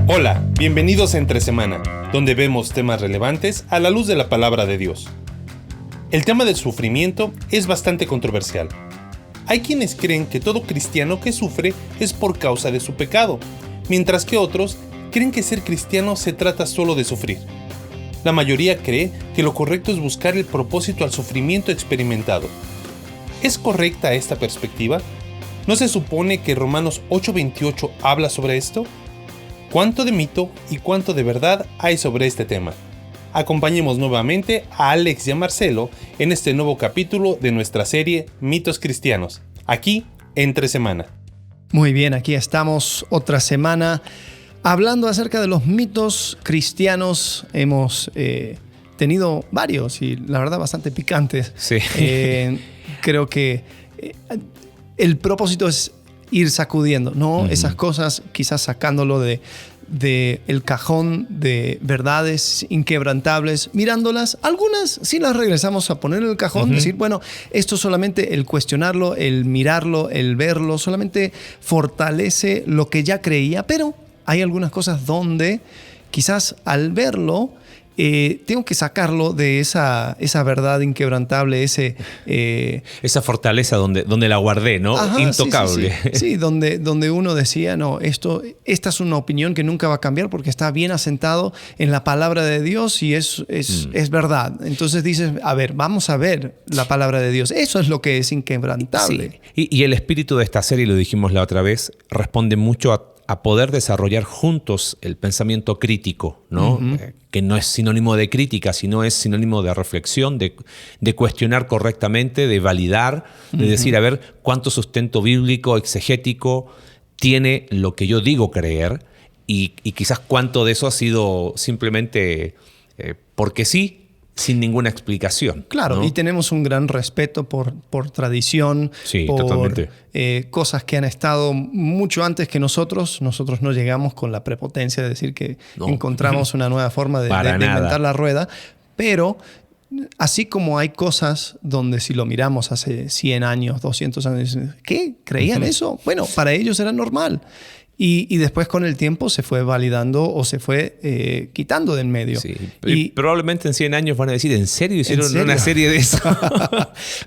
Hola, bienvenidos a Entre Semana, donde vemos temas relevantes a la luz de la palabra de Dios. El tema del sufrimiento es bastante controversial. Hay quienes creen que todo cristiano que sufre es por causa de su pecado, mientras que otros creen que ser cristiano se trata solo de sufrir. La mayoría cree que lo correcto es buscar el propósito al sufrimiento experimentado. ¿Es correcta esta perspectiva? ¿No se supone que Romanos 8:28 habla sobre esto? ¿Cuánto de mito y cuánto de verdad hay sobre este tema? Acompañemos nuevamente a Alex y a Marcelo en este nuevo capítulo de nuestra serie Mitos Cristianos, aquí Entre Semana. Muy bien, aquí estamos otra semana hablando acerca de los mitos cristianos. Hemos tenido varios y la verdad bastante picantes. Sí. Creo que el propósito es ir sacudiendo, ¿no? Uh-huh. Esas cosas, quizás sacándolo de el cajón de verdades inquebrantables, mirándolas. Algunas sí las regresamos a poner en el cajón, uh-huh. Decir, bueno, esto solamente el cuestionarlo, el mirarlo, el verlo, solamente fortalece lo que ya creía, pero hay algunas cosas donde quizás al verlo tengo que sacarlo de esa verdad inquebrantable, esa fortaleza donde la guardé, ¿no? Ajá, intocable. Sí, donde uno decía, no, esta es una opinión que nunca va a cambiar porque está bien asentado en la palabra de Dios y es verdad. Entonces dices, a ver, vamos a ver la palabra de Dios. Eso es lo que es inquebrantable. Sí. Y el espíritu de esta serie, lo dijimos la otra vez, responde mucho a poder desarrollar juntos el pensamiento crítico, ¿no? Uh-huh. Que no es sinónimo de crítica, sino es sinónimo de reflexión, de cuestionar correctamente, de validar, de decir, a ver, cuánto sustento bíblico, exegético tiene lo que yo digo creer y quizás cuánto de eso ha sido simplemente porque sí, sin ninguna explicación. Claro, ¿no? Y tenemos un gran respeto por tradición, sí, por totalmente. Cosas que han estado mucho antes que nosotros. Nosotros no llegamos con la prepotencia de decir que encontramos una nueva forma de inventar la rueda, pero así como hay cosas donde si lo miramos hace 100 años, 200 años, ¿qué? ¿Creían eso? Bueno, para ellos era normal. Y después con el tiempo se fue validando o se fue quitando de en medio. Sí. Y probablemente en 100 años van a decir, ¿en serio hicieron una serie de eso?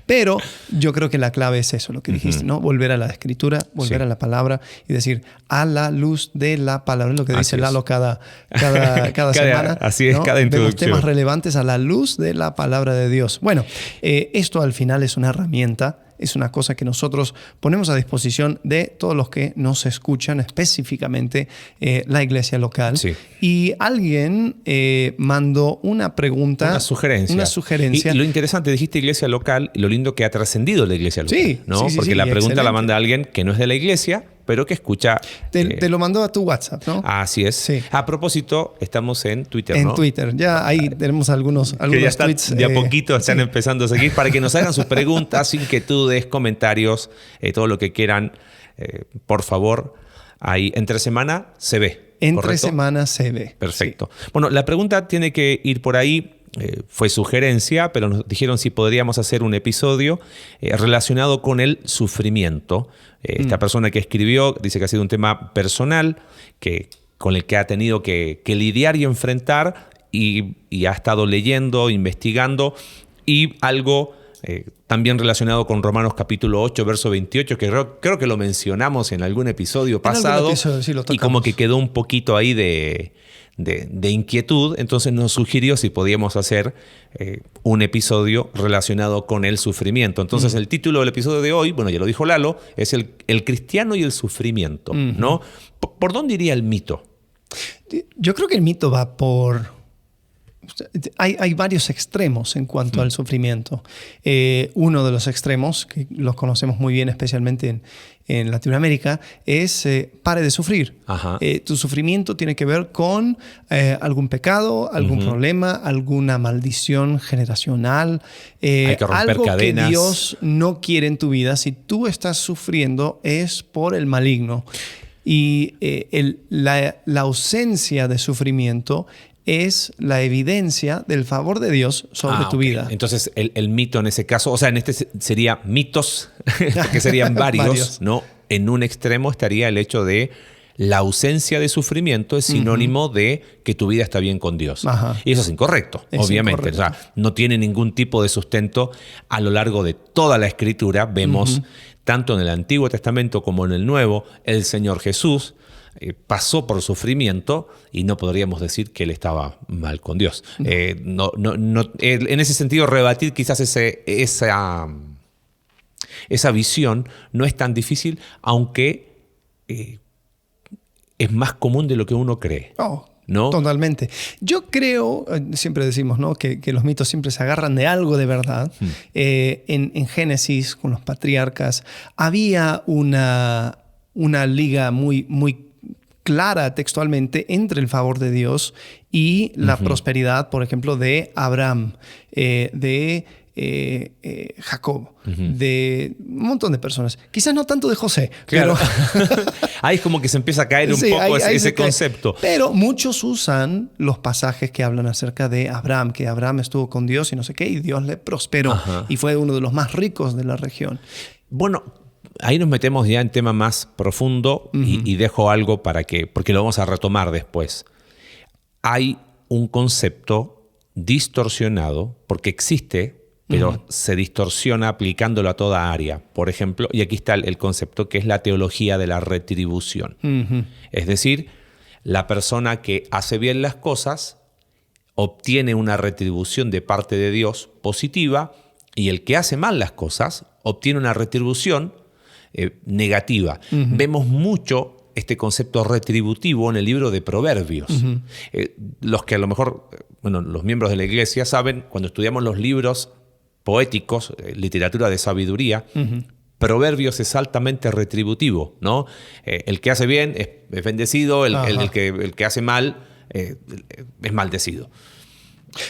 Pero yo creo que la clave es eso, lo que dijiste, ¿no? Volver a la escritura, volver a la palabra y decir, a la luz de la palabra, lo que dice Lalo cada semana. Así es, ¿no? cada introducción. Vemos temas relevantes a la luz de la palabra de Dios. Bueno, esto al final es una herramienta. Es una cosa que nosotros ponemos a disposición de todos los que nos escuchan, específicamente la iglesia local. Sí. Y alguien mandó una pregunta. Una sugerencia. Y lo interesante, dijiste iglesia local, y lo lindo que ha trascendido la iglesia local. Sí, ¿no? Sí, porque la pregunta excelente. la manda alguien que no es de la iglesia, pero que escucha. Te lo mandó a tu WhatsApp, ¿no? Así es. Sí. A propósito, estamos en Twitter, ¿no? En Twitter. Ya ahí tenemos algunos que ya tweets. De a poquito están empezando a seguir para que nos hagan sus preguntas, inquietudes, comentarios, todo lo que quieran. Por favor, ahí Entre Semana se ve. Entre Semana se ve. Perfecto. Sí. Bueno, la pregunta tiene que ir por ahí. Fue sugerencia, pero nos dijeron si podríamos hacer un episodio relacionado con el sufrimiento. Esta persona que escribió dice que ha sido un tema personal con el que ha tenido que lidiar y enfrentar y ha estado leyendo, investigando y algo también relacionado con Romanos capítulo 8, verso 28, que creo que lo mencionamos en algún episodio pasado sí, lo tocamos. Y como que quedó un poquito ahí de inquietud, entonces nos sugirió si podíamos hacer un episodio relacionado con el sufrimiento. Entonces el título del episodio de hoy, bueno, ya lo dijo Lalo, es el cristiano y el sufrimiento, ¿no? ¿Por dónde iría el mito? Yo creo que el mito va por... Hay varios extremos en cuanto al sufrimiento. Uno de los extremos, que los conocemos muy bien, especialmente en Latinoamérica, es pare de sufrir. Tu sufrimiento tiene que ver con algún pecado, algún problema, alguna maldición generacional, hay que romper algo cadenas. Que Dios no quiere en tu vida. Si tú estás sufriendo es por el maligno. Y la ausencia de sufrimiento es la evidencia del favor de Dios sobre tu vida. Entonces, el mito en ese caso, o sea, en este sería mitos, porque serían varios, ¿no? En un extremo estaría el hecho de la ausencia de sufrimiento es sinónimo de que tu vida está bien con Dios. Ajá. Y eso es incorrecto, obviamente. Incorrecto. O sea, no tiene ningún tipo de sustento a lo largo de toda la Escritura. Vemos tanto en el Antiguo Testamento como en el Nuevo, el Señor Jesús pasó por sufrimiento y no podríamos decir que él estaba mal con Dios. No, en ese sentido, rebatir quizás esa visión no es tan difícil, aunque es más común de lo que uno cree. ¿No? Totalmente. Yo creo, siempre decimos, ¿no?, que los mitos siempre se agarran de algo de verdad. En Génesis, con los patriarcas, había una liga muy clara textualmente entre el favor de Dios y la prosperidad, por ejemplo, de Abraham, de Jacob, de un montón de personas. Quizás no tanto de José. Claro. Pero ahí es como que se empieza a caer un poco ese concepto. Pero muchos usan los pasajes que hablan acerca de Abraham, que Abraham estuvo con Dios y no sé qué, y Dios le prosperó. Y fue uno de los más ricos de la región. Bueno, ahí nos metemos ya en tema más profundo y dejo algo porque lo vamos a retomar después. Hay un concepto distorsionado, porque existe, pero se distorsiona aplicándolo a toda área. Por ejemplo, y aquí está el concepto que es la teología de la retribución. Es decir, la persona que hace bien las cosas obtiene una retribución de parte de Dios positiva, y el que hace mal las cosas obtiene una retribución negativa. Vemos mucho este concepto retributivo en el libro de Proverbios. Los que a lo mejor, los miembros de la iglesia saben, cuando estudiamos los libros poéticos, literatura de sabiduría, Proverbios es altamente retributivo, ¿no? El que hace bien es bendecido, el que hace mal es maldecido.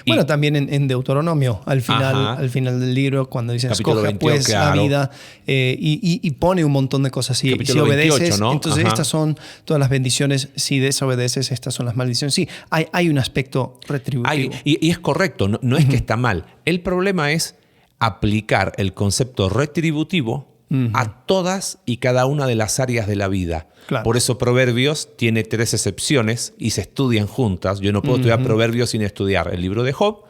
Bueno, también en Deuteronomio, al final del libro, cuando dice escoge 28, pues claro, la vida, y pone un montón de cosas. Si obedeces, 28, ¿no? entonces estas son todas las bendiciones. Si desobedeces, estas son las maldiciones. Sí, hay un aspecto retributivo. Y es correcto, no es que está mal. El problema es aplicar el concepto retributivo a todas y cada una de las áreas de la vida. Claro. Por eso Proverbios tiene 3 excepciones y se estudian juntas. Yo no puedo estudiar Proverbios sin estudiar el libro de Job,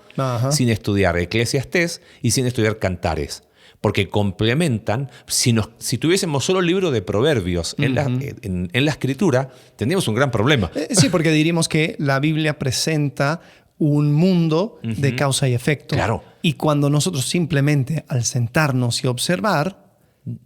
sin estudiar Eclesiastés y sin estudiar Cantares. Porque complementan. Si tuviésemos solo el libro de Proverbios en la escritura, tendríamos un gran problema. Sí, porque diríamos que la Biblia presenta un mundo de causa y efecto. Claro. Y cuando nosotros simplemente, al sentarnos y observar,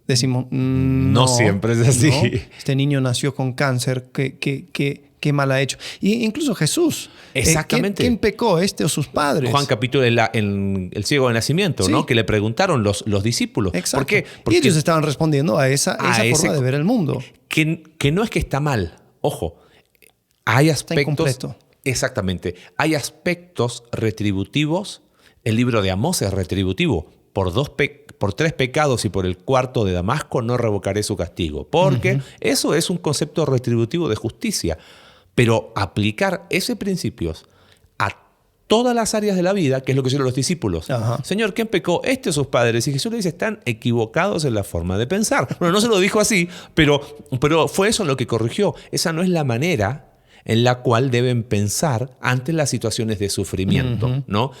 decimos, no siempre es así. No, este niño nació con cáncer, qué mal ha hecho. Y incluso Jesús. Exactamente. ¿Quién pecó, este o sus padres? Juan capítulo el ciego de nacimiento, ¿no? Que le preguntaron los discípulos. Exacto. ¿Por qué? Y ellos estaban respondiendo a esa forma de ver el mundo. Que no es que está mal. Ojo, hay aspectos... Está incompleto. Exactamente. Hay aspectos retributivos. El libro de Amós es retributivo. Por 3 pecados y por el 4 de Damasco no revocaré su castigo. Porque eso es un concepto retributivo de justicia. Pero aplicar ese principio a todas las áreas de la vida, que es lo que hicieron los discípulos. Señor, ¿quién pecó? Este o sus padres. Y Jesús le dice, están equivocados en la forma de pensar. Bueno, no se lo dijo así, pero fue eso lo que corrigió. Esa no es la manera en la cual deben pensar ante las situaciones de sufrimiento, ¿no?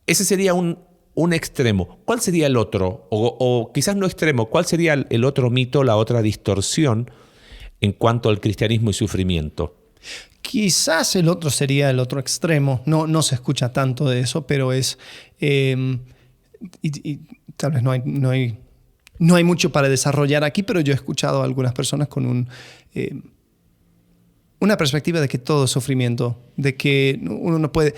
Ese sería un extremo. ¿Cuál sería el otro? O quizás no extremo. ¿Cuál sería el otro mito, la otra distorsión en cuanto al cristianismo y sufrimiento? Quizás el otro sería el otro extremo. No se escucha tanto de eso, pero es... y tal vez no hay mucho para desarrollar aquí, pero yo he escuchado a algunas personas con una perspectiva de que todo es sufrimiento, de que uno no puede,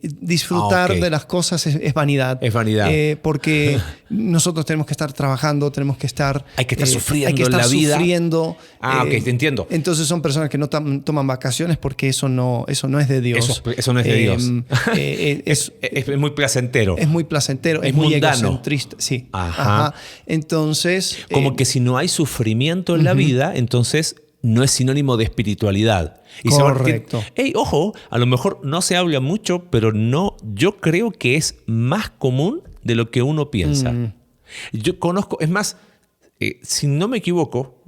disfrutar de las cosas es vanidad. Es vanidad. Porque nosotros tenemos que estar trabajando, tenemos que estar... Hay que estar sufriendo en la vida. Sufriendo. Ok, te entiendo. Entonces son personas que no toman vacaciones porque eso no es de Dios. Eso no es de Dios. Es muy placentero. Es muy placentero, es muy mundano. Egocentrista. Sí. Ajá. Entonces... Como que si no hay sufrimiento en la vida, entonces... no es sinónimo de espiritualidad. Correcto. Ojo, a lo mejor no se habla mucho, pero yo creo que es más común de lo que uno piensa. Yo conozco, es más, si no me equivoco,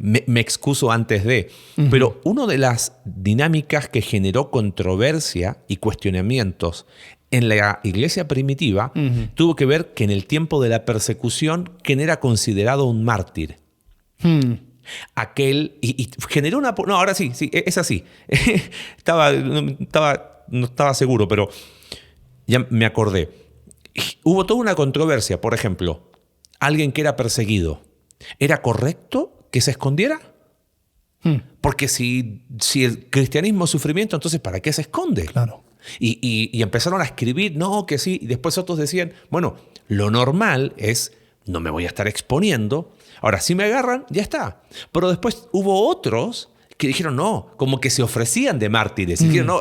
me excuso antes de. Pero una de las dinámicas que generó controversia y cuestionamientos en la iglesia primitiva tuvo que ver que en el tiempo de la persecución, ¿quién era considerado un mártir? Aquel, y generó una... No, ahora sí, es así. No estaba seguro, pero ya me acordé. Hubo toda una controversia, por ejemplo, alguien que era perseguido. ¿Era correcto que se escondiera? Porque si el cristianismo es sufrimiento, entonces ¿para qué se esconde? Claro. Y empezaron a escribir, no, que sí. Y después otros decían, bueno, lo normal es, no me voy a estar exponiendo. Ahora, si me agarran, ya está. Pero después hubo otros que dijeron, no, como que se ofrecían de mártires. Dijeron, no,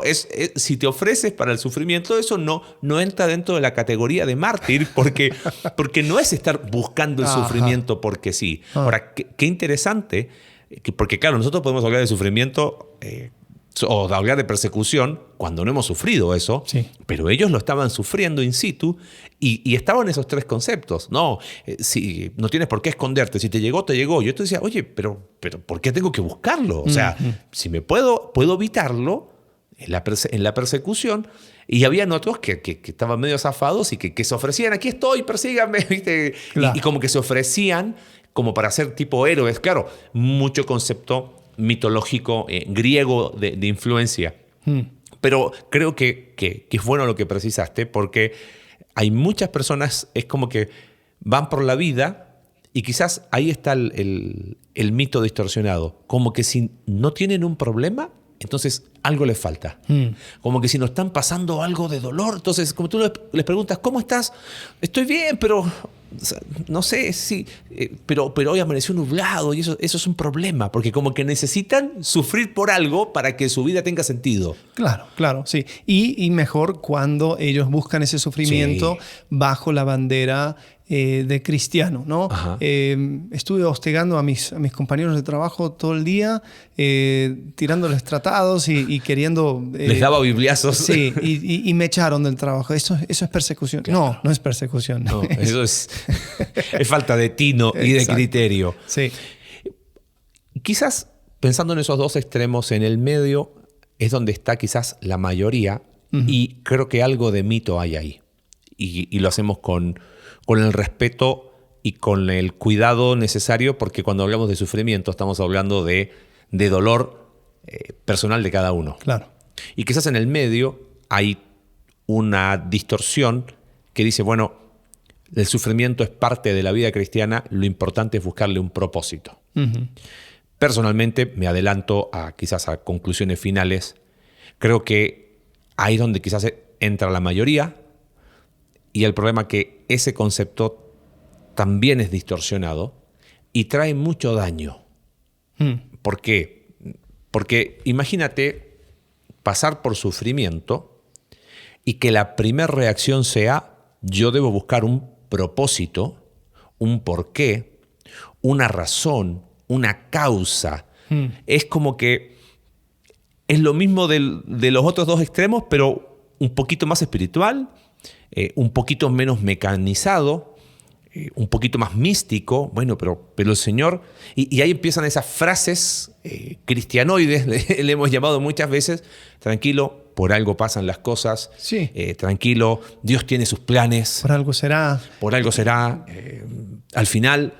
si te ofreces para el sufrimiento, eso no entra dentro de la categoría de mártir, porque no es estar buscando el sufrimiento porque sí. Ahora, qué interesante, porque claro, nosotros podemos hablar de sufrimiento o de hablar de persecución cuando no hemos sufrido eso, sí. Pero ellos lo estaban sufriendo in situ y estaban esos tres conceptos. No, si no tienes por qué esconderte, si te llegó, te llegó. Yo te decía, oye, pero ¿por qué tengo que buscarlo? O sea, si me puedo evitarlo en la persecución. Y habían otros que estaban medio zafados y que se ofrecían, aquí estoy, persíganme, ¿viste? Claro. Y como que se ofrecían como para ser tipo héroes. Claro, mucho concepto mitológico griego de influencia. Pero creo que es bueno lo que precisaste, porque hay muchas personas, es como que van por la vida y quizás ahí está el mito distorsionado. Como que si no tienen un problema, entonces algo les falta. Como que si no están pasando algo de dolor, entonces como tú les preguntas, ¿cómo estás? Estoy bien, pero no sé si... pero hoy amaneció nublado y eso es un problema, porque como que necesitan sufrir por algo para que su vida tenga sentido. Claro, sí. Y mejor cuando ellos buscan ese sufrimiento bajo la bandera de cristiano, ¿no? Estuve hostigando a mis compañeros de trabajo todo el día, tirándoles tratados y queriendo... les daba bibliazos. Sí, y me echaron del trabajo. ¿Eso es persecución? Claro. No es persecución. No, eso es falta de tino y de criterio. Sí. Quizás pensando en esos dos extremos, en el medio es donde está quizás la mayoría, y creo que algo de mito hay ahí. Y lo hacemos con el respeto y con el cuidado necesario, porque cuando hablamos de sufrimiento estamos hablando de dolor personal de cada uno. Claro. Y quizás en el medio hay una distorsión que dice, bueno, el sufrimiento es parte de la vida cristiana, lo importante es buscarle un propósito. Personalmente, me adelanto quizás a conclusiones finales, creo que ahí es donde quizás entra la mayoría, y el problema es que ese concepto también es distorsionado y trae mucho daño. ¿Por qué? Porque imagínate pasar por sufrimiento y que la primera reacción sea, yo debo buscar un propósito, un porqué, una razón, una causa. Es como que es lo mismo de los otros dos extremos, pero un poquito más espiritual, un poquito menos mecanizado, un poquito más místico. Bueno, pero el Señor... Y ahí empiezan esas frases cristianoides, le hemos llamado muchas veces. Tranquilo, por algo pasan las cosas. Sí. Tranquilo, Dios tiene sus planes. Por algo será. Por algo será. Al final...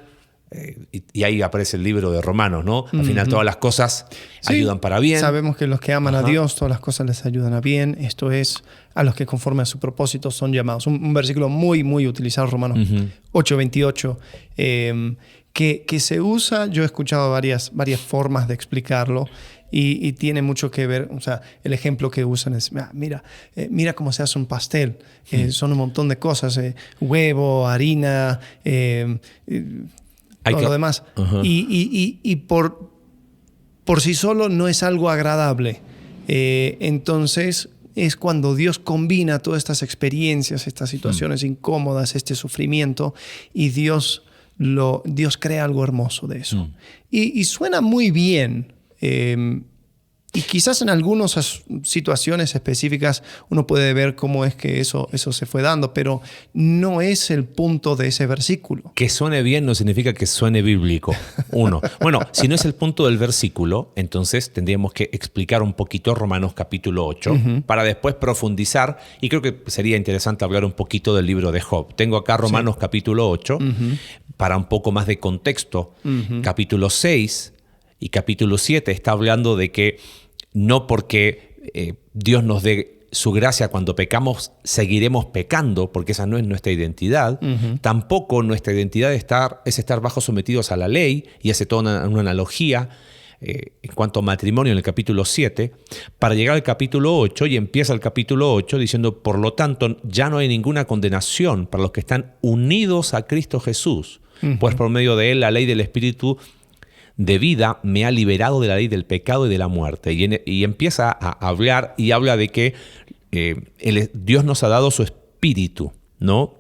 y ahí aparece el libro de Romanos, ¿no? Al final todas las cosas ayudan para bien. Sabemos que los que aman a Dios, todas las cosas les ayudan a bien. Esto es, a los que conforme a su propósito son llamados. Un versículo muy, muy utilizado, Romanos 8:28, que se usa, yo he escuchado varias formas de explicarlo, y tiene mucho que ver, o sea, el ejemplo que usan es, mira cómo se hace un pastel. Son un montón de cosas, huevo, harina, todo lo demás. Y por sí solo no es algo agradable. Entonces es cuando Dios combina todas estas experiencias, estas situaciones incómodas, este sufrimiento, y Dios crea algo hermoso de eso. Y suena muy bien Y quizás en algunas situaciones específicas uno puede ver cómo es que eso se fue dando, pero no es el punto de ese versículo. Que suene bien no significa que suene bíblico. Uno. Bueno, si no es el punto del versículo, entonces tendríamos que explicar un poquito Romanos capítulo 8 para después profundizar. Y creo que sería interesante hablar un poquito del libro de Job. Tengo acá Romanos capítulo 8 para un poco más de contexto. Capítulo 6 y capítulo 7 está hablando de que no porque Dios nos dé su gracia cuando pecamos, seguiremos pecando, porque esa no es nuestra identidad. Tampoco nuestra identidad es estar bajo sometidos a la ley, y hace toda una analogía en cuanto a matrimonio en el capítulo 7, para llegar al capítulo 8, y empieza el capítulo 8 diciendo, por lo tanto, ya no hay ninguna condenación para los que están unidos a Cristo Jesús, pues por medio de él la ley del Espíritu de vida me ha liberado de la ley del pecado y de la muerte. Y empieza a hablar y habla de que Dios nos ha dado su espíritu, ¿no?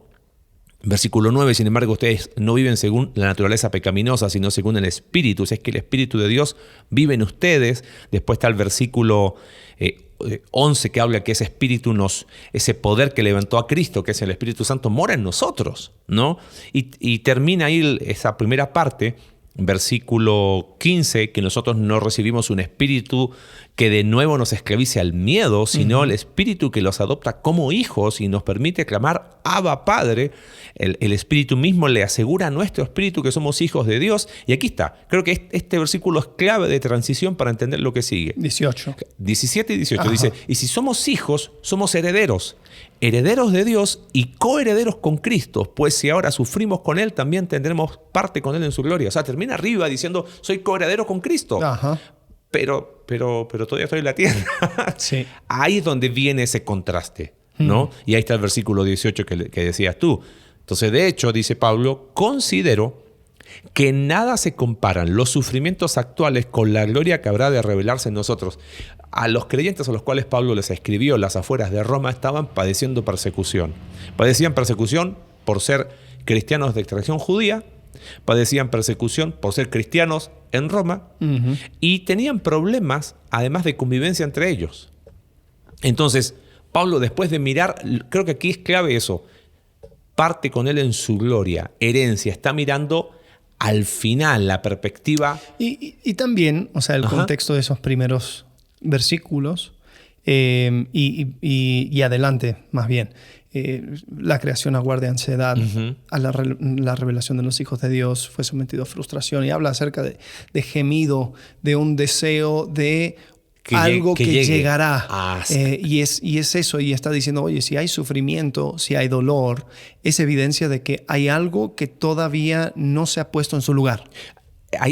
Versículo 9, sin embargo, ustedes no viven según la naturaleza pecaminosa, sino según el espíritu. O sea, es que el Espíritu de Dios vive en ustedes. Después está el versículo 11 que habla que ese espíritu ese poder que levantó a Cristo, que es el Espíritu Santo, mora en nosotros, ¿no? Y termina ahí esa primera parte, versículo 15, que nosotros no recibimos un espíritu que de nuevo nos esclavice al miedo, sino el espíritu que los adopta como hijos y nos permite clamar Abba Padre. El espíritu mismo le asegura a nuestro espíritu que somos hijos de Dios. Y aquí está. Creo que este versículo es clave de transición para entender lo que sigue. 17 y 18. Ajá. Dice, y si somos hijos, somos herederos. Herederos de Dios y coherederos con Cristo, pues si ahora sufrimos con Él, también tendremos parte con Él en su gloria. O sea, termina arriba diciendo, soy coheredero con Cristo. Ajá. Pero todavía estoy en la tierra. Sí. Ahí es donde viene ese contraste, ¿no? Y ahí está el versículo 18 que decías tú. Entonces, de hecho, dice Pablo, considero que nada se comparan los sufrimientos actuales con la gloria que habrá de revelarse en nosotros. A los creyentes a los cuales Pablo les escribió, las afueras de Roma, estaban padeciendo persecución. Padecían persecución por ser cristianos de extracción judía, padecían persecución por ser cristianos en Roma, y tenían problemas, además de convivencia entre ellos. Entonces, Pablo, después de mirar, creo que aquí es clave eso, parte con él en su gloria, herencia, está mirando al final, la perspectiva. Y también, o sea, el contexto de esos primeros versículos y adelante, más bien. La creación aguarda ansiedad, a la revelación de los hijos de Dios fue sometido a frustración, y habla acerca de gemido, de un deseo de algo que llegará. Y es eso, y está diciendo, oye, si hay sufrimiento, si hay dolor, es evidencia de que hay algo que todavía no se ha puesto en su lugar.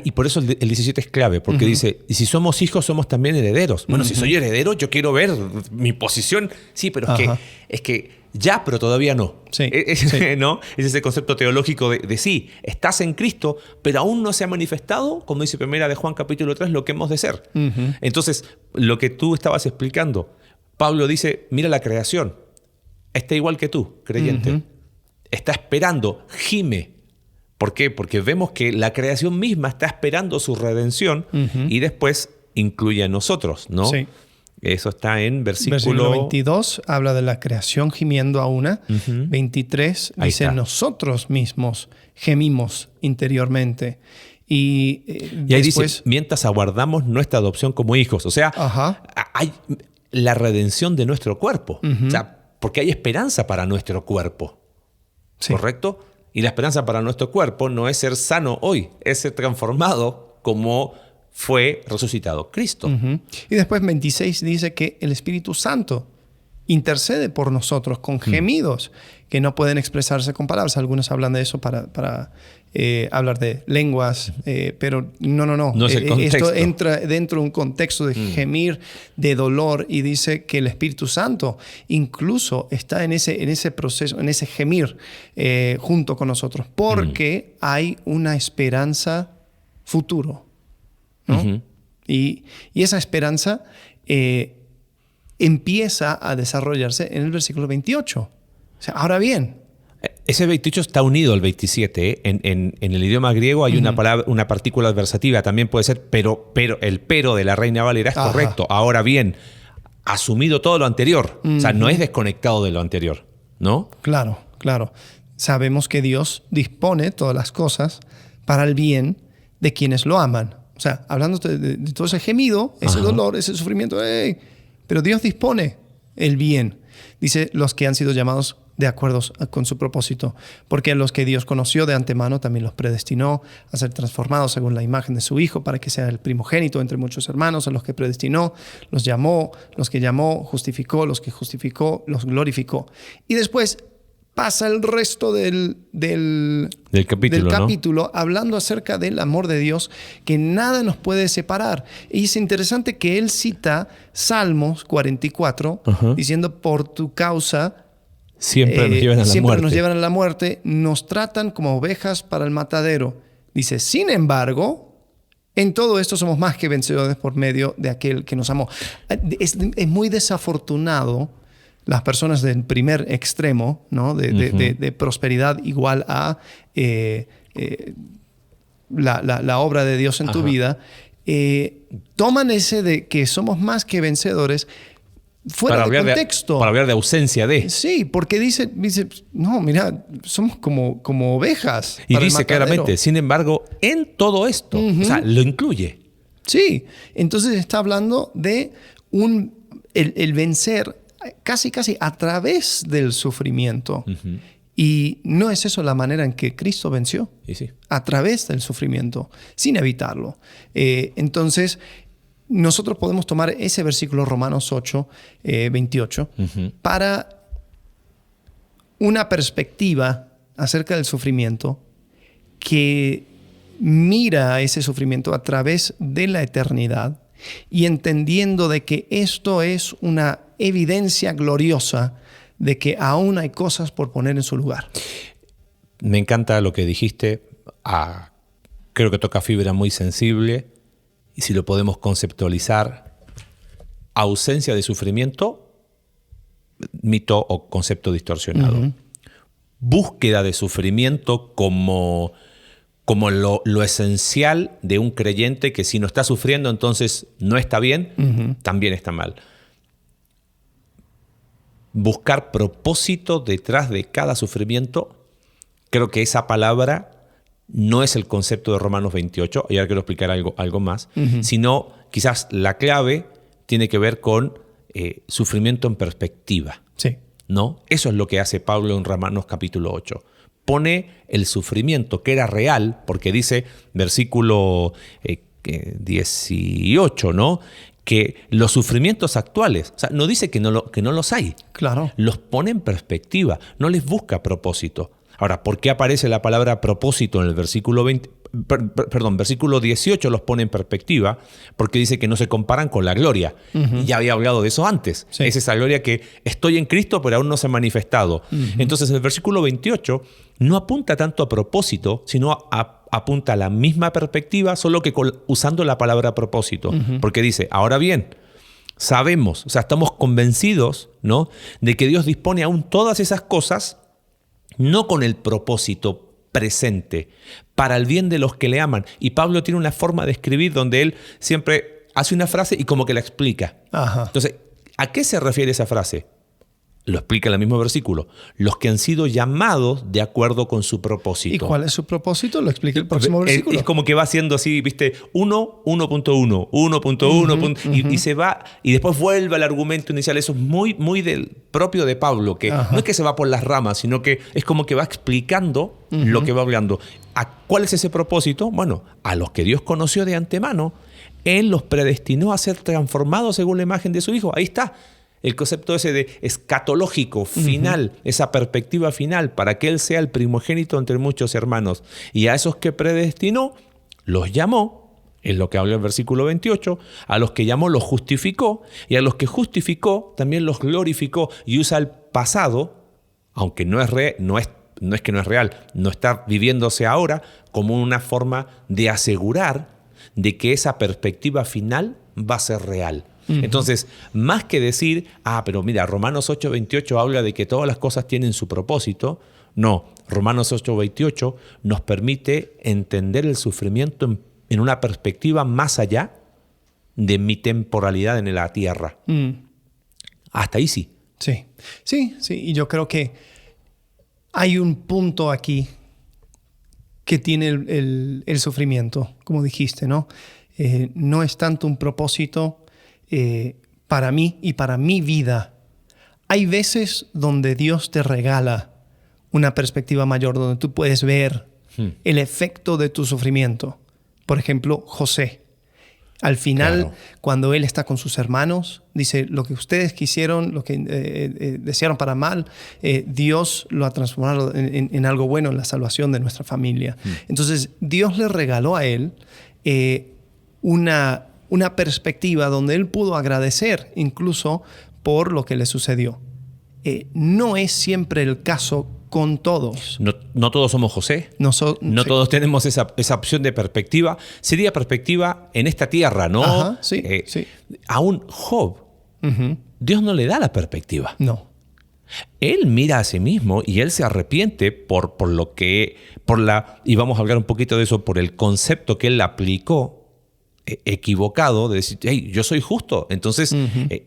Y por eso el 17 es clave, porque dice, y si somos hijos, somos también herederos. Bueno, si soy heredero, yo quiero ver mi posición. Sí, pero es que ya, pero todavía no. Sí, ¿no? Es ese concepto teológico de sí, estás en Cristo, pero aún no se ha manifestado, como dice primera de Juan capítulo 3, lo que hemos de ser. Entonces, lo que tú estabas explicando, Pablo dice, mira la creación, está igual que tú, creyente. Está esperando, gime. ¿Por qué? Porque vemos que la creación misma está esperando su redención y después incluye a nosotros, ¿no? Sí. Eso está en versículo 22, habla de la creación gimiendo a una. 23 dice, nosotros mismos gemimos interiormente. Y ahí dice, mientras aguardamos nuestra adopción como hijos. O sea, hay la redención de nuestro cuerpo. O sea, porque hay esperanza para nuestro cuerpo. Sí. ¿Correcto? Y la esperanza para nuestro cuerpo no es ser sano hoy, es ser transformado como fue resucitado Cristo. Y después 26 dice que el Espíritu Santo intercede por nosotros con gemidos que no pueden expresarse con palabras. Algunos hablan de eso para hablar de lenguas, pero no. No es el contexto. Esto entra dentro de un contexto de gemir, de dolor, y dice que el Espíritu Santo incluso está en ese proceso, en ese gemir junto con nosotros, porque hay una esperanza futuro, ¿no? Y esa esperanza empieza a desarrollarse en el versículo 28. O sea, ahora bien, Ese 28 está unido al 27. ¿Eh? En el idioma griego hay una palabra, una partícula adversativa, también puede ser, pero el pero de la Reina Valera es correcto. Ahora bien, asumido todo lo anterior. O sea, no es desconectado de lo anterior, ¿no? Claro, claro. Sabemos que Dios dispone todas las cosas para el bien de quienes lo aman. O sea, hablando de todo ese gemido, ese dolor, ese sufrimiento, pero Dios dispone el bien. Dice, los que han sido llamados de acuerdo con su propósito, porque a los que Dios conoció de antemano también los predestinó a ser transformados según la imagen de su Hijo, para que sea el primogénito entre muchos hermanos. A los que predestinó, los llamó, los que llamó, justificó, los que justificó, los glorificó. Y después pasa el resto del capítulo, ¿no? Hablando acerca del amor de Dios, que nada nos puede separar. Y es interesante que él cita Salmos 44, diciendo, por tu causa siempre nos llevan a la muerte. Nos tratan como ovejas para el matadero. Dice, sin embargo, en todo esto somos más que vencedores por medio de aquel que nos amó. Es muy desafortunado las personas del primer extremo, ¿no? de prosperidad igual a la obra de Dios en tu vida, toman ese de que somos más que vencedores fuera de contexto. Para hablar de ausencia de. Sí, porque dice no, mira, somos como ovejas. Y dice claramente, sin embargo, en todo esto, o sea, lo incluye. Sí, entonces está hablando de el vencer casi a través del sufrimiento. Y no es eso la manera en que Cristo venció. Sí. A través del sufrimiento, sin evitarlo. Entonces, nosotros podemos tomar ese versículo Romanos 8, 28, para una perspectiva acerca del sufrimiento que mira ese sufrimiento a través de la eternidad y entendiendo de que esto es una evidencia gloriosa de que aún hay cosas por poner en su lugar. Me encanta lo que dijiste. Creo que toca fibra muy sensible. Y si lo podemos conceptualizar, ausencia de sufrimiento, mito o concepto distorsionado. Búsqueda de sufrimiento como lo esencial de un creyente, que si no está sufriendo entonces no está bien, también está mal. Buscar propósito detrás de cada sufrimiento, creo que esa palabra no es el concepto de Romanos 28, y ahora quiero explicar algo más, sino quizás la clave tiene que ver con sufrimiento en perspectiva. Sí. ¿No? Eso es lo que hace Pablo en Romanos capítulo 8. Pone el sufrimiento que era real, porque dice, versículo 18, ¿no? Que los sufrimientos actuales, o sea, no dice que no los hay. Claro. Los pone en perspectiva, no les busca propósito. Ahora, ¿por qué aparece la palabra propósito en el versículo 18? Los pone en perspectiva porque dice que no se comparan con la gloria. Y ya había hablado de eso antes. Sí. Es esa gloria que estoy en Cristo, pero aún no se ha manifestado. Entonces, el versículo 28 no apunta tanto a propósito, sino apunta a la misma perspectiva, solo que usando la palabra propósito. Porque dice, ahora bien, sabemos, o sea, estamos convencidos, ¿no?, de que Dios dispone aún todas esas cosas no con el propósito presente, para el bien de los que le aman. Y Pablo tiene una forma de escribir donde él siempre hace una frase y como que la explica. Entonces, ¿a qué se refiere esa frase? Lo explica en el mismo versículo. Los que han sido llamados de acuerdo con su propósito. ¿Y cuál es su propósito? Lo explica el próximo versículo. Es como que va haciendo así, ¿viste? 1.1, 1.1, y se va, y después vuelve al argumento inicial. Eso es muy, muy propio de Pablo, que no es que se va por las ramas, sino que es como que va explicando lo que va hablando. ¿Cuál es ese propósito? Bueno, a los que Dios conoció de antemano, Él los predestinó a ser transformados según la imagen de su Hijo. Ahí está. El concepto ese de escatológico, final, esa perspectiva final, para que Él sea el primogénito entre muchos hermanos. Y a esos que predestinó, los llamó, es lo que habla el versículo 28, a los que llamó los justificó, y a los que justificó también los glorificó. Y usa el pasado, aunque no es que no es real, no está viviéndose ahora, como una forma de asegurar de que esa perspectiva final va a ser real. Entonces, más que decir, pero mira, Romanos 8:28 habla de que todas las cosas tienen su propósito, no, Romanos 8:28 nos permite entender el sufrimiento en una perspectiva más allá de mi temporalidad en la tierra. Hasta ahí sí. Sí. Y yo creo que hay un punto aquí que tiene el sufrimiento, como dijiste, ¿no? No es tanto un propósito para mí y para mi vida. Hay veces donde Dios te regala una perspectiva mayor, donde tú puedes ver el efecto de tu sufrimiento. Por ejemplo, José. Al final, claro, cuando él está con sus hermanos, dice, lo que ustedes quisieron, lo que desearon para mal, Dios lo ha transformado en algo bueno, en la salvación de nuestra familia. Entonces, Dios le regaló a él una perspectiva donde él pudo agradecer incluso por lo que le sucedió. No es siempre el caso con todos. No todos somos José. No sí, todos tenemos esa opción de perspectiva. Sería perspectiva en esta tierra, ¿no? Ajá, sí. A un Job, Dios no le da la perspectiva. No. Él mira a sí mismo y él se arrepiente y vamos a hablar un poquito de eso, por el concepto que él aplicó equivocado de decir, hey, yo soy justo, entonces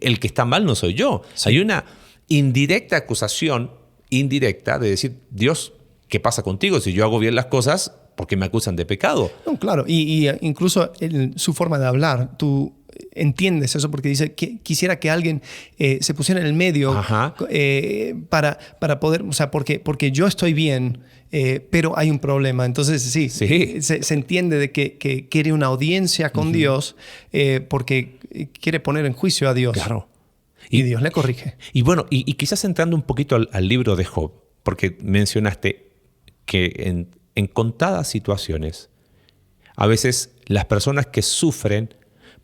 el que está mal no soy yo. Sí. Hay una indirecta acusación indirecta de decir, Dios, ¿qué pasa contigo? Si yo hago bien las cosas, ¿por qué me acusan de pecado? No, claro, y incluso su forma de hablar, tú entiendes eso porque dice que quisiera que alguien se pusiera en el medio para poder, o sea, porque yo estoy bien, pero hay un problema. Entonces sí. Se entiende de que quiere una audiencia con Dios porque quiere poner en juicio a Dios. Claro. Y Dios le corrige. Y bueno, y quizás entrando un poquito al libro de Job, porque mencionaste que en contadas situaciones, a veces las personas que sufren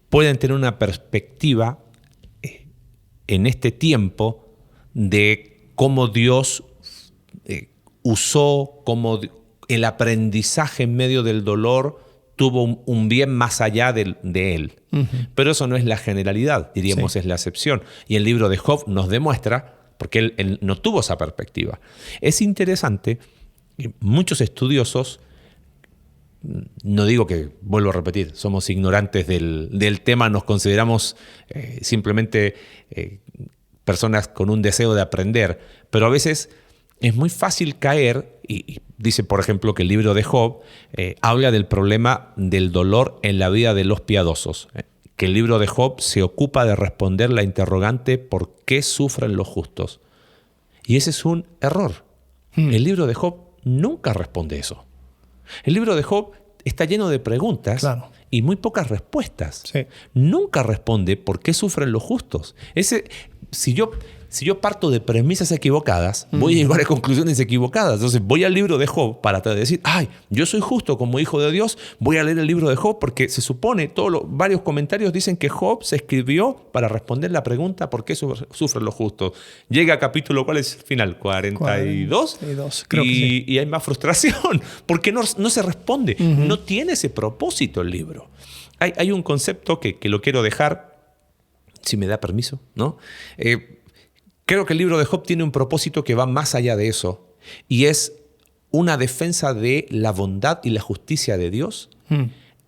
pueden tener una perspectiva en este tiempo de cómo Dios usó, cómo el aprendizaje en medio del dolor tuvo un bien más allá de él. Pero eso no es la generalidad, diríamos, es la excepción. Y el libro de Job nos demuestra, porque él no tuvo esa perspectiva. Es interesante, muchos estudiosos, no digo que, vuelvo a repetir, somos ignorantes del tema, nos consideramos simplemente personas con un deseo de aprender, pero a veces es muy fácil caer, y dice, por ejemplo, que el libro de Job habla del problema del dolor en la vida de los piadosos, que el libro de Job se ocupa de responder la interrogante ¿por qué sufren los justos? Y ese es un error. El libro de Job nunca responde eso. El libro de Job está lleno de preguntas y muy pocas respuestas. Sí. Nunca responde por qué sufren los justos. Si yo parto de premisas equivocadas, voy a llegar a conclusiones equivocadas. Entonces voy al libro de Job para decir, ay, yo soy justo como hijo de Dios, voy a leer el libro de Job porque se supone, varios comentarios dicen que Job se escribió para responder la pregunta ¿por qué sufren los justos? Llega a capítulo, ¿cuál es el final? 42. 42, creo que sí. Y hay más frustración porque no se responde. No tiene ese propósito el libro. Hay un concepto que lo quiero dejar, si me da permiso, ¿no? Creo que el libro de Job tiene un propósito que va más allá de eso y es una defensa de la bondad y la justicia de Dios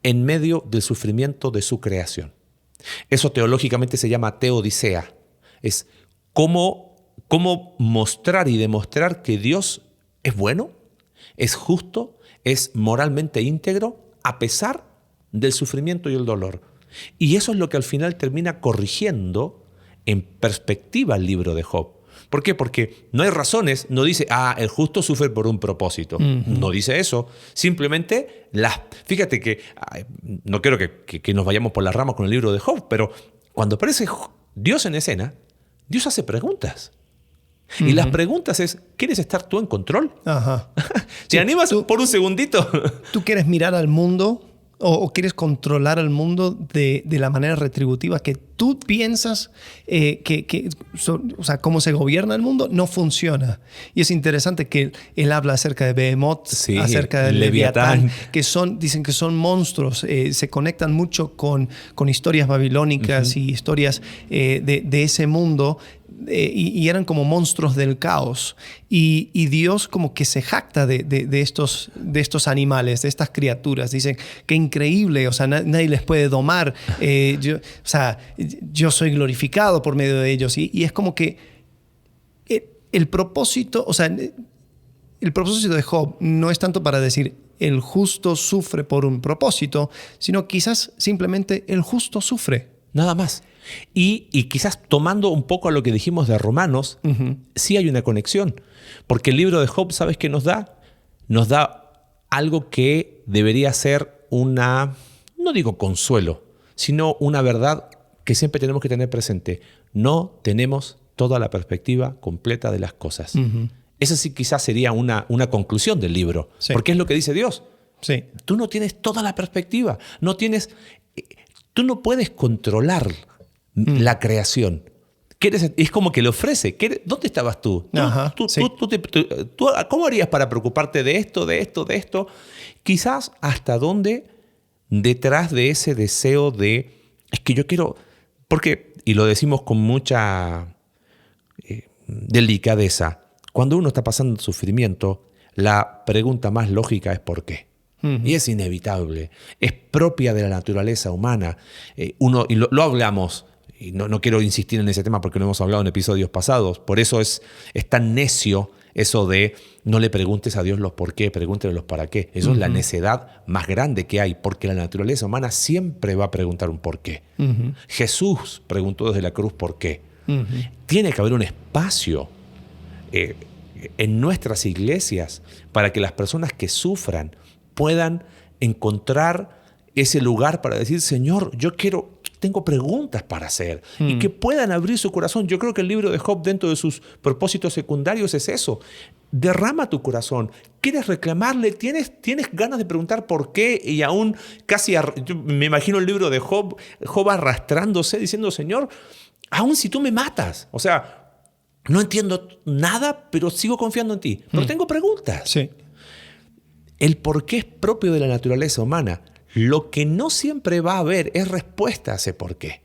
en medio del sufrimiento de su creación. Eso teológicamente se llama teodicea. Es cómo mostrar y demostrar que Dios es bueno, es justo, es moralmente íntegro a pesar del sufrimiento y el dolor. Y eso es lo que al final termina corrigiendo en perspectiva el libro de Job. ¿Por qué? Porque no hay razones, no dice, el justo sufre por un propósito. No dice eso. Simplemente, fíjate que, no quiero que nos vayamos por las ramas con el libro de Job, pero cuando aparece Dios en escena, Dios hace preguntas. Y las preguntas es, ¿quieres estar tú en control? Ajá. ¿Te animas por un segundito? ¿Tú quieres mirar al mundo o quieres controlar al mundo de la manera retributiva que tú piensas o sea, cómo se gobierna el mundo? No funciona. Y es interesante que él habla acerca de Behemoth, acerca de Leviatán, que dicen que son monstruos. Se conectan mucho con historias babilónicas y historias de ese mundo y eran como monstruos del caos. Y Dios como que se jacta de estos animales, de estas criaturas. Dicen, qué increíble, o sea, nadie les puede domar. Yo soy glorificado por medio de ellos. Y es como que el propósito, el propósito de Job no es tanto para decir el justo sufre por un propósito, sino quizás simplemente el justo sufre. Nada más. Y quizás tomando un poco a lo que dijimos de Romanos, sí hay una conexión. Porque el libro de Job, ¿sabes qué nos da? Nos da algo que debería ser no digo consuelo, sino una verdad que siempre tenemos que tener presente. No tenemos toda la perspectiva completa de las cosas. Esa sí quizás sería una conclusión del libro, sí. Porque es lo que dice Dios. Sí. Tú no tienes toda la perspectiva, tú no puedes controlar la creación. Es como que le ofrece. ¿Dónde estabas tú? ¿Cómo harías para preocuparte de esto, de esto, de esto? Quizás hasta dónde detrás de ese deseo es que yo quiero, y lo decimos con mucha delicadeza, cuando uno está pasando sufrimiento, la pregunta más lógica es ¿por qué? Y es inevitable, es propia de la naturaleza humana. Y lo hablamos, y no quiero insistir en ese tema porque lo hemos hablado en episodios pasados, por eso es tan necio eso de no le preguntes a Dios los por qué, pregúntale los para qué. Eso es la necedad más grande que hay, porque la naturaleza humana siempre va a preguntar un por qué. Jesús preguntó desde la cruz por qué. Tiene que haber un espacio en nuestras iglesias para que las personas que sufran puedan encontrar ese lugar para decir, Señor, tengo preguntas para hacer, y que puedan abrir su corazón. Yo creo que el libro de Job, dentro de sus propósitos secundarios, es eso. Derrama tu corazón. ¿Quieres reclamarle? ¿Tienes ganas de preguntar por qué? Y aún yo me imagino el libro de Job arrastrándose, diciendo, Señor, aún si tú me matas, o sea, no entiendo nada, pero sigo confiando en ti. Pero tengo preguntas. Sí. El por qué es propio de la naturaleza humana. Lo que no siempre va a haber es respuesta a ese por qué.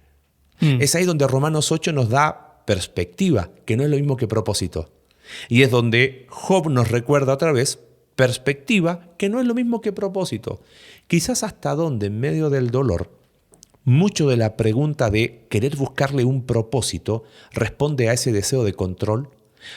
Es ahí donde Romanos 8 nos da perspectiva, que no es lo mismo que propósito. Y es donde Job nos recuerda otra vez perspectiva, que no es lo mismo que propósito. Quizás hasta donde, en medio del dolor, mucho de la pregunta de querer buscarle un propósito responde a ese deseo de control,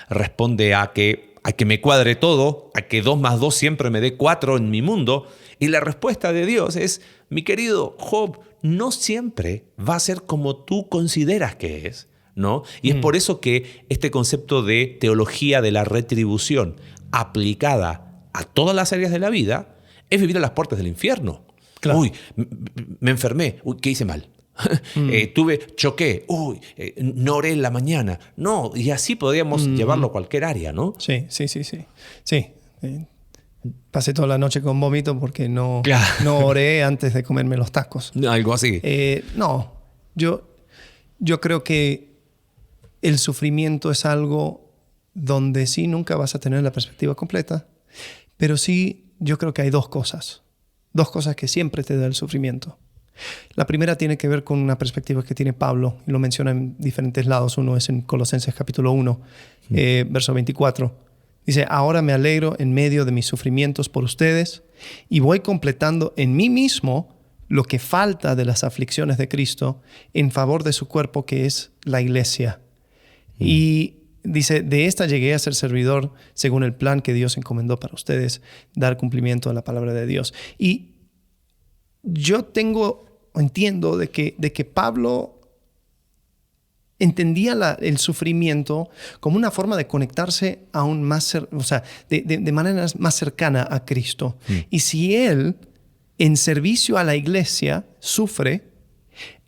responde a que me cuadre todo, a que 2 más 2 siempre me dé 4 en mi mundo. Y la respuesta de Dios es, mi querido Job, no siempre va a ser como tú consideras que es, ¿no? Y es por eso que este concepto de teología de la retribución aplicada a todas las áreas de la vida es vivir a las puertas del infierno. Claro. Uy, me enfermé. Uy, ¿qué hice mal? Choqué. Uy, no oré en la mañana. No, y así podríamos llevarlo a cualquier área, ¿no? Sí. Pasé toda la noche con vómito porque no oré antes de comerme los tacos. Algo así. No, yo creo que el sufrimiento es algo donde sí nunca vas a tener la perspectiva completa, pero sí yo creo que hay dos cosas que siempre te da el sufrimiento. La primera tiene que ver con una perspectiva que tiene Pablo, y lo menciona en diferentes lados. Uno es en Colosenses capítulo 1, verso 24. Dice, ahora me alegro en medio de mis sufrimientos por ustedes y voy completando en mí mismo lo que falta de las aflicciones de Cristo en favor de su cuerpo, que es la iglesia. Y dice, de esta llegué a ser servidor según el plan que Dios encomendó para ustedes, dar cumplimiento a la palabra de Dios. Y yo entiendo de que Pablo entendía el sufrimiento como una forma de conectarse aún más, de manera más cercana a Cristo. Y si él, en servicio a la iglesia, sufre,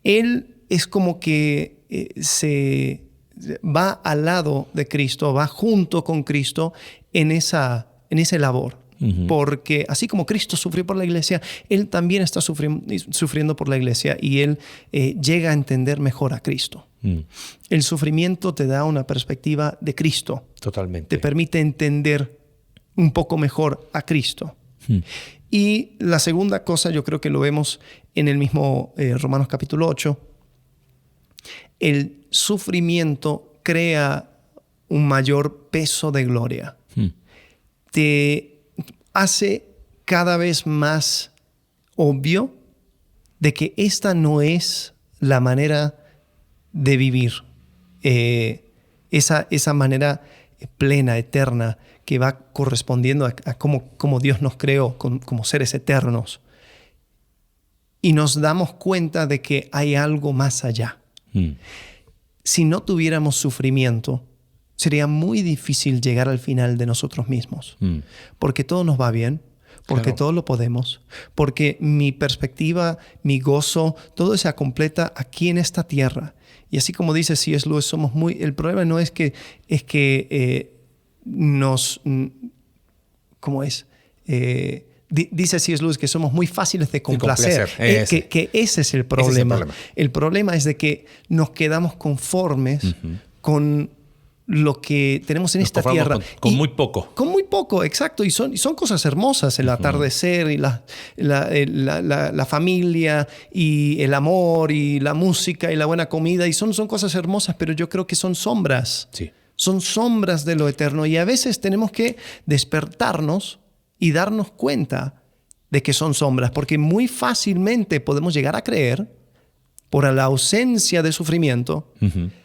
él es como que se va al lado de Cristo, va junto con Cristo en esa labor. Porque así como Cristo sufrió por la iglesia, él también está sufriendo por la iglesia, y él llega a entender mejor a Cristo. El sufrimiento te da una perspectiva de Cristo. Totalmente. Te permite entender un poco mejor a Cristo. Y la segunda cosa, yo creo que lo vemos en el mismo Romanos capítulo 8. El sufrimiento crea un mayor peso de gloria. Te hace cada vez más obvio de que esta no es la manera de vivir. Esa manera plena, eterna, que va correspondiendo a cómo Dios nos creó como seres eternos. Y nos damos cuenta de que hay algo más allá. Si no tuviéramos sufrimiento, sería muy difícil llegar al final de nosotros mismos. Porque todo nos va bien, porque todo lo podemos, porque mi perspectiva, mi gozo, todo se completa aquí en esta tierra. Y así como dice C.S. Lewis, el problema no es que ¿cómo es? Dice C.S. Lewis que somos muy fáciles de complacer. Que ese es el problema. El problema es de que nos quedamos conformes con lo que tenemos en esta tierra. Con muy poco. Con muy poco, exacto. Y son cosas hermosas. El atardecer y la familia y el amor y la música y la buena comida. Y son cosas hermosas, pero yo creo que son sombras. Sí. Son sombras de lo eterno. Y a veces tenemos que despertarnos y darnos cuenta de que son sombras. Porque muy fácilmente podemos llegar a creer, por la ausencia de sufrimiento,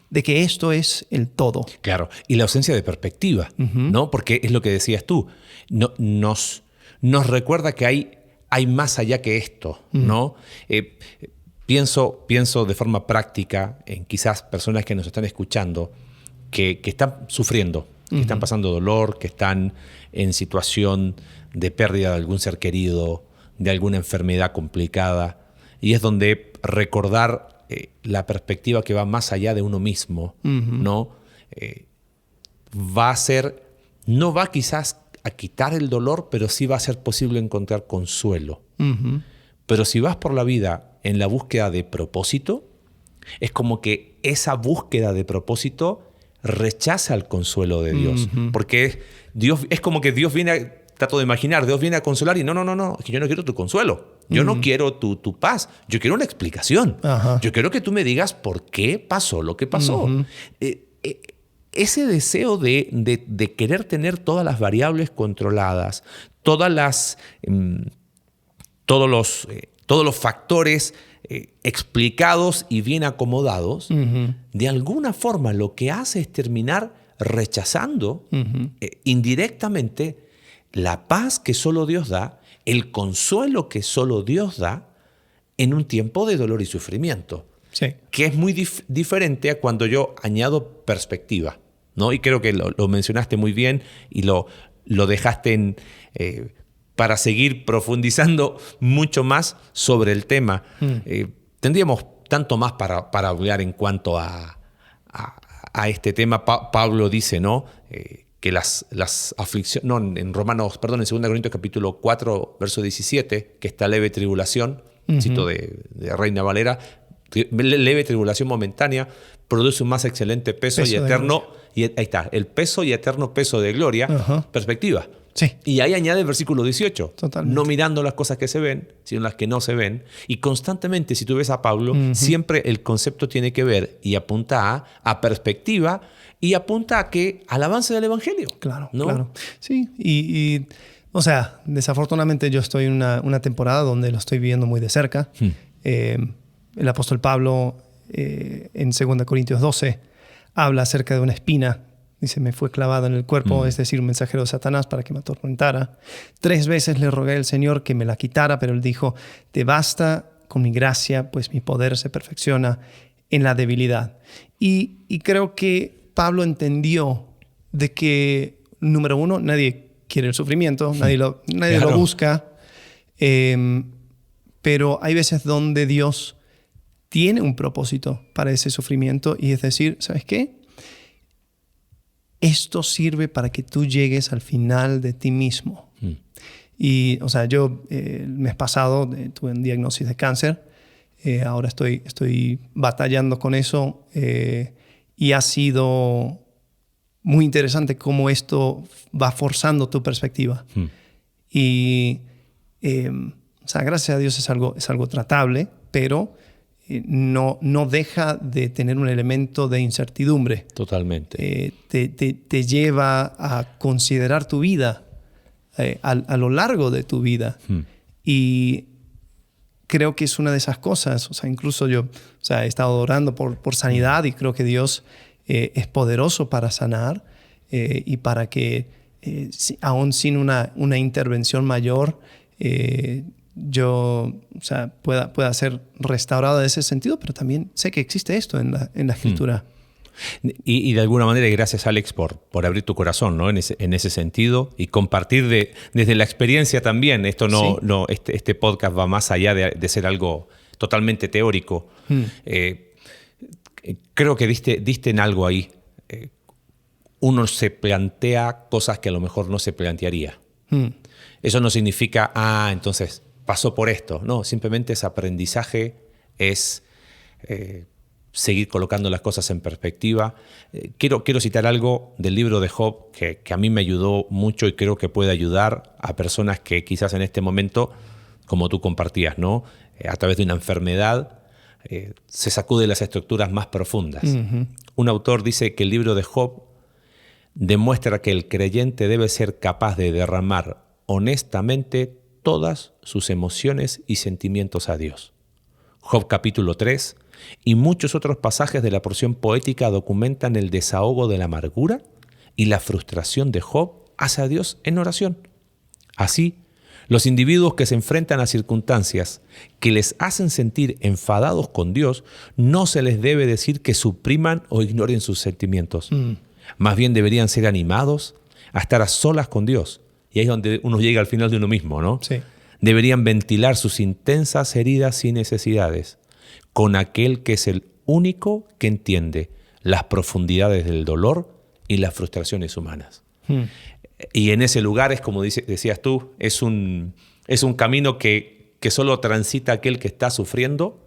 de que esto es el todo. Claro, y la ausencia de perspectiva, ¿no? Porque es lo que decías tú. Nos recuerda que hay más allá que esto, ¿no? Pienso de forma práctica en quizás personas que nos están escuchando que están sufriendo, que están pasando dolor, que están en situación de pérdida de algún ser querido, de alguna enfermedad complicada. Y es donde recordar la perspectiva que va más allá de uno mismo, ¿no? No va quizás a quitar el dolor, pero sí va a ser posible encontrar consuelo. Pero si vas por la vida en la búsqueda de propósito, es como que esa búsqueda de propósito rechaza el consuelo de Dios. Porque Dios, es como que Dios viene trato de imaginar, Dios viene a consolar y no, es que yo no quiero tu consuelo. Yo no quiero tu paz. Yo quiero una explicación. Yo quiero que tú me digas por qué pasó lo que pasó. Ese deseo de querer tener todas las variables controladas, todos los factores explicados y bien acomodados, de alguna forma lo que hace es terminar rechazando indirectamente la paz que solo Dios da, el consuelo que solo Dios da en un tiempo de dolor y sufrimiento. Sí. Que es muy diferente a cuando yo añado perspectiva, ¿no? Y creo que lo mencionaste muy bien y lo dejaste para seguir profundizando mucho más sobre el tema. Tendríamos tanto más para hablar en cuanto a este tema. Pablo dice, ¿no? Que las aflicciones, en 2 Corintios capítulo 4, verso 17, que está leve tribulación, cito de Reina Valera, leve tribulación momentánea, produce un más excelente peso y eterno, y ahí está, el peso y eterno peso de gloria, perspectiva. Sí. Y ahí añade el versículo 18, Totalmente. No mirando las cosas que se ven, sino las que no se ven. Y constantemente, si tú ves a Pablo, siempre el concepto tiene que ver y apunta a perspectiva y apunta al avance del Evangelio. Claro, ¿no? claro. Sí, y o sea, desafortunadamente yo estoy en una temporada donde lo estoy viviendo muy de cerca. El apóstol Pablo, en 2 Corintios 12, habla acerca de una espina. Dice, me fue clavado en el cuerpo, es decir, un mensajero de Satanás para que me atormentara. 3 veces le rogué al Señor que me la quitara, pero Él dijo, te basta con mi gracia, pues mi poder se perfecciona en la debilidad. Y creo que Pablo entendió de que, número 1, nadie quiere el sufrimiento, nadie lo busca, pero hay veces donde Dios tiene un propósito para ese sufrimiento y es decir, ¿sabes qué? Esto sirve para que tú llegues al final de ti mismo. Y, o sea, yo el mes pasado tuve un diagnóstico de cáncer. Ahora estoy batallando con eso. Y ha sido muy interesante cómo esto va forzando tu perspectiva. Y, o sea, gracias a Dios es algo tratable, pero no deja de tener un elemento de incertidumbre. Totalmente. Te lleva a considerar tu vida a lo largo de tu vida. Y creo que es una de esas cosas. O sea, incluso yo he estado orando por sanidad y creo que Dios es poderoso para sanar y para que aún sin una intervención mayor yo pueda ser restaurado en ese sentido, pero también sé que existe esto en la Escritura. Y de alguna manera, gracias Alex por abrir tu corazón, ¿no? en ese sentido y compartir desde la experiencia también. Esto este podcast va más allá de ser algo totalmente teórico. Creo que diste en algo ahí. Uno se plantea cosas que a lo mejor no se plantearía. Eso no significa, entonces pasó por esto. No, simplemente es aprendizaje, es seguir colocando las cosas en perspectiva. Quiero citar algo del libro de Job que a mí me ayudó mucho y creo que puede ayudar a personas que quizás en este momento, como tú compartías, ¿no? A través de una enfermedad, se sacude las estructuras más profundas. Un autor dice que el libro de Job demuestra que el creyente debe ser capaz de derramar honestamente todas sus emociones y sentimientos a Dios. Job capítulo 3 y muchos otros pasajes de la porción poética documentan el desahogo de la amargura y la frustración de Job hacia Dios en oración. Así, los individuos que se enfrentan a circunstancias que les hacen sentir enfadados con Dios, no se les debe decir que supriman o ignoren sus sentimientos. Más bien deberían ser animados a estar a solas con Dios. Y ahí es donde uno llega al final de uno mismo, ¿no? Sí. Deberían ventilar sus intensas heridas y necesidades con aquel que es el único que entiende las profundidades del dolor y las frustraciones humanas. Y en ese lugar es, como decías tú, es un camino que solo transita aquel que está sufriendo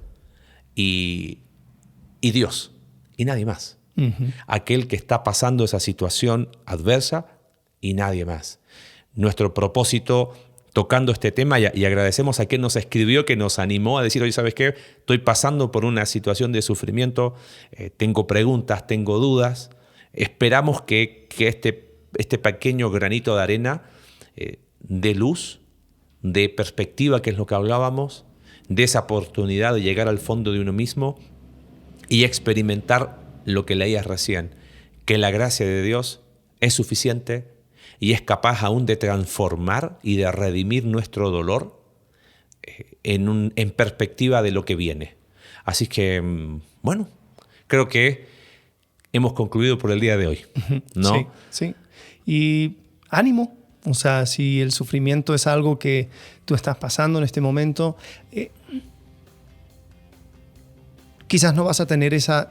y Dios, y nadie más. Aquel que está pasando esa situación adversa y nadie más. Nuestro propósito tocando este tema, y agradecemos a quien nos escribió, que nos animó a decir, oye, ¿sabes qué? Estoy pasando por una situación de sufrimiento, tengo preguntas, tengo dudas. Esperamos que este pequeño granito de arena dé luz, dé perspectiva, que es lo que hablábamos, de esa oportunidad de llegar al fondo de uno mismo y experimentar lo que leías recién, que la gracia de Dios es suficiente y es capaz aún de transformar y de redimir nuestro dolor en perspectiva de lo que viene. Así que, bueno, creo que hemos concluido por el día de hoy, ¿no? Sí. Y ánimo. O sea, si el sufrimiento es algo que tú estás pasando en este momento, quizás no vas a tener esa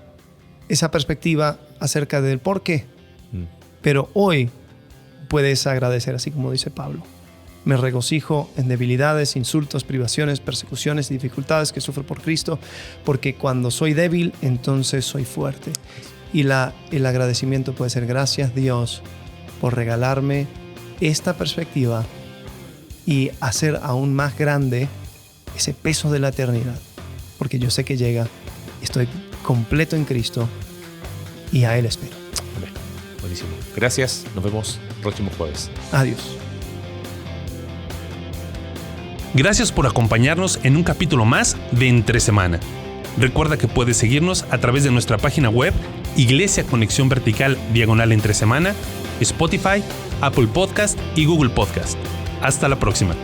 perspectiva acerca del por qué. Pero hoy puedes agradecer, así como dice Pablo. Me regocijo en debilidades, insultos, privaciones, persecuciones y dificultades que sufro por Cristo, porque cuando soy débil, entonces soy fuerte. Y el agradecimiento puede ser gracias Dios por regalarme esta perspectiva y hacer aún más grande ese peso de la eternidad, porque yo sé que llega, estoy completo en Cristo y a Él espero. Amén. Buenísimo. Gracias. Nos vemos el próximo jueves. Adiós. Gracias por acompañarnos en un capítulo más de Entre Semana. Recuerda que puedes seguirnos a través de nuestra página web Iglesia Conexión Vertical /Entre Semana, Spotify, Apple Podcast y Google Podcast. Hasta la próxima.